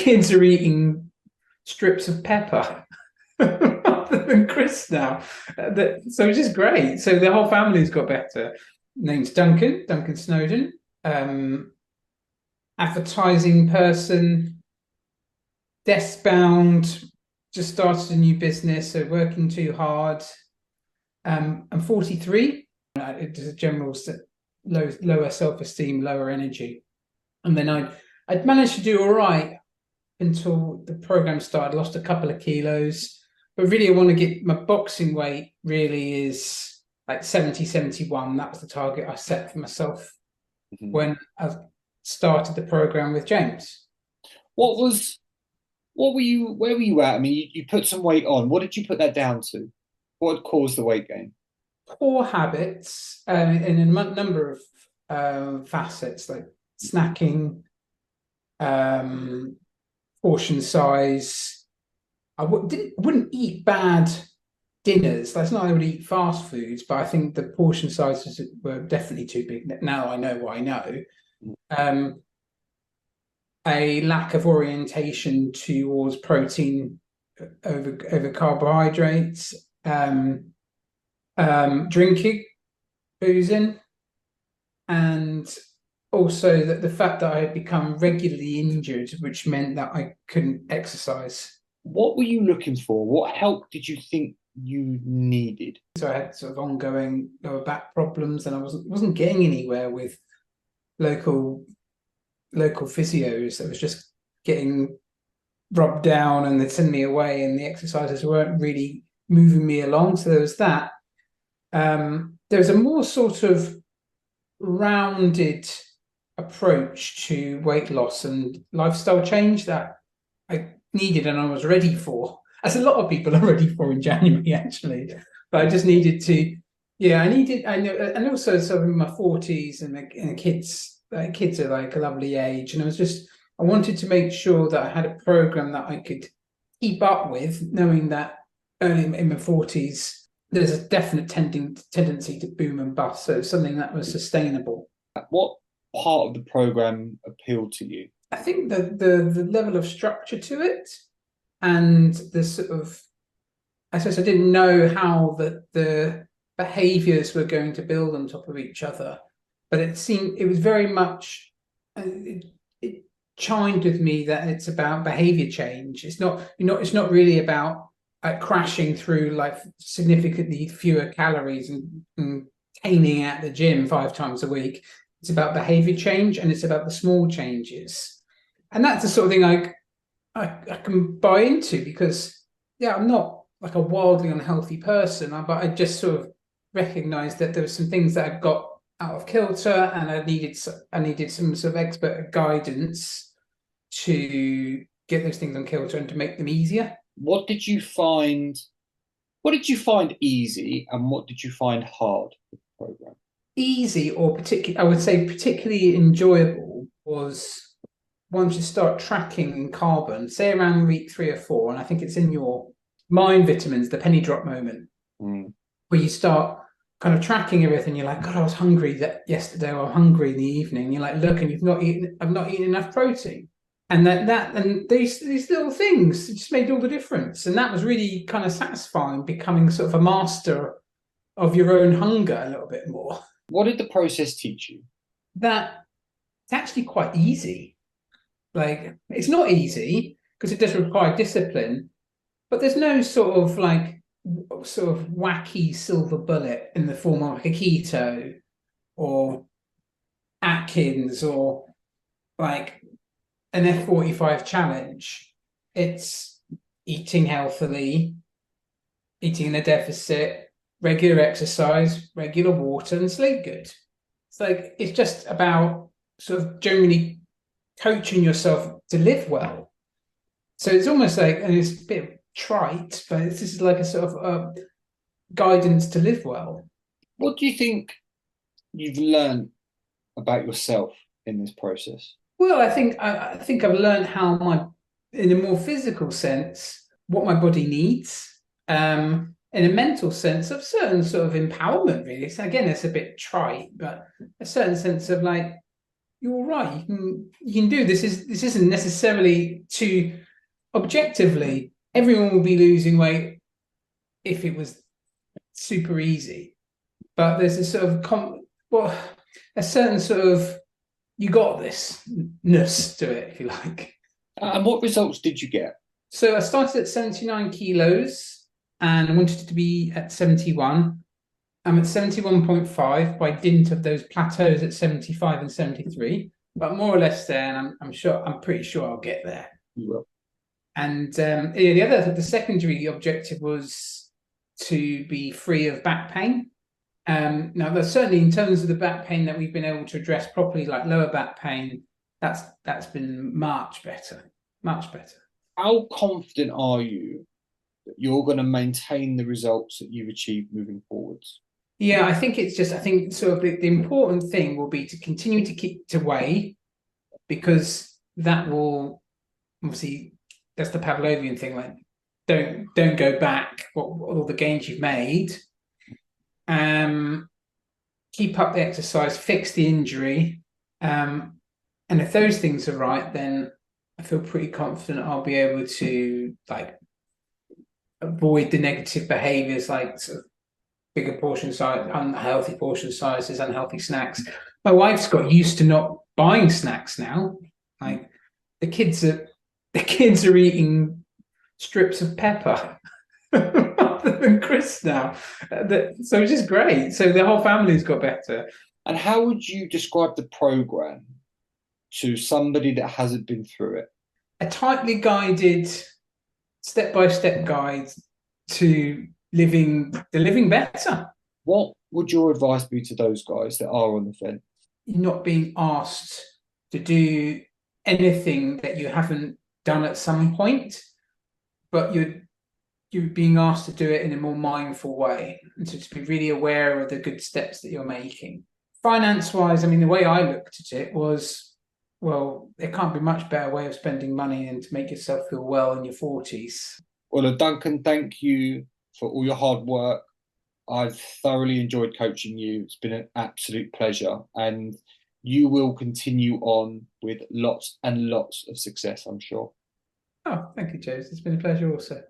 kids are eating strips of pepper rather than crisps now. So it's just great. So the whole family's got better. Name's Duncan Snowden. Advertising person, desk bound, just started a new business, so working too hard. I'm 43. It's a general lower self-esteem, lower energy. And then I'd managed to do all right until the program started. Lost a couple of kilos, but really I want to get my boxing weight really is like 70, 71. That was the target I set for myself when I started the program with James. What were you, where were you at? I mean, you put some weight on. What did you put that down to? What had caused the weight gain? Poor habits in a number of facets, like snacking, portion size. Wouldn't eat bad dinners. That's not I would eat fast foods, but I think the portion sizes were definitely too big. Now I know what I know. A lack of orientation towards protein over carbohydrates. Drinking, boozing, and also that the fact that I had become regularly injured, which meant that I couldn't exercise. What were you looking for? What help did you think you needed? So I had sort of ongoing lower back problems, and I wasn't getting anywhere with local physios. I was just getting rubbed down, and they'd send me away, and the exercises weren't really moving me along. So there was that. There was a more sort of rounded approach to weight loss and lifestyle change that I needed and I was ready for, as a lot of people are ready for in January, actually. But I just needed to, yeah, I know, and also sort of in my 40s and kids are like a lovely age. And I wanted to make sure that I had a program that I could keep up with, knowing that early in my 40s, there's a definite tendency to boom and bust. So it's something that was sustainable. What part of the program appealed to you? I think the level of structure to it and the sort of, I suppose I didn't know how the behaviors were going to build on top of each other, but it was very much, it chimed with me that it's about behavior change. It's not really about crashing through like significantly fewer calories and caning at the gym 5 times a week. It's about behavior change, and it's about the small changes. And that's the sort of thing I can buy into, because yeah, I'm not like a wildly unhealthy person, but I just sort of recognized that there were some things that I got out of kilter, and I needed some sort of expert guidance to get those things on kilter and to make them easier. What did you find? What did you find easy, and what did you find hard with the program? Easy, or particularly, I would say particularly enjoyable, was once you start tracking carbon, say around week 3 or 4, and I think it's in your mind vitamins, the penny drop moment, where you start kind of tracking everything. You're like, God, I was hungry yesterday, or I'm hungry in the evening. You're like, look, and I've not eaten enough protein. And and these little things just made all the difference. And that was really kind of satisfying, becoming sort of a master of your own hunger a little bit more. What did the process teach you? That it's actually quite easy. Like, it's not easy because it does require discipline, but there's no sort of wacky silver bullet in the form of like a keto or Atkins or like an F45 challenge. It's eating healthily, eating in a deficit, regular exercise, regular water, and sleep good. It's just about sort of generally coaching yourself to live well. So it's almost like, and it's a bit trite, but this is like a sort of guidance to live well. What do you think you've learned about yourself in this process? Well, I think I've learned in a more physical sense, what my body needs. In a mental sense of certain sort of empowerment, really. So again, it's a bit trite, but a certain sense of like you're all right. You can do this. This isn't necessarily too objectively. Everyone will be losing weight if it was super easy, but there's a sort of well, a certain sort of you got this ness to it, if you like. And what results did you get? So I started at 79 kilos and I wanted to be at 71. I'm at 71.5 by dint of those plateaus at 75 and 73, but more or less there, and I'm pretty sure I'll get there. You will. And the secondary objective was to be free of back pain. Now, there's certainly in terms of the back pain that we've been able to address properly, like lower back pain, that's been much better, much better. How confident are you that you're going to maintain the results that you've achieved moving forwards? Yeah, I think sort of the important thing will be to continue to keep to weigh, because that will obviously, that's the Pavlovian thing, like don't go back what all the gains you've made. Keep up the exercise, fix the injury. And if those things are right, then I feel pretty confident I'll be able to like avoid the negative behaviors, like sort of bigger portion size, unhealthy portion sizes, unhealthy snacks. My wife's got used to not buying snacks now. Like the kids are eating strips of pepper rather than crisps now. So it's just great. So the whole family's got better. And how would you describe the program to somebody that hasn't been through it? A tightly guided, step-by-step guide to living better. What would your advice be to those guys that are on the fence? You're not being asked to do anything that you haven't done at some point, but you're being asked to do it in a more mindful way, and so to be really aware of the good steps that you're making. Finance-wise, I mean, the way I looked at it was, well, there can't be much better way of spending money than to make yourself feel well in your 40s. Well, Duncan, thank you for all your hard work. I've thoroughly enjoyed coaching you. It's been an absolute pleasure. And you will continue on with lots and lots of success, I'm sure. Oh, thank you, James. It's been a pleasure also.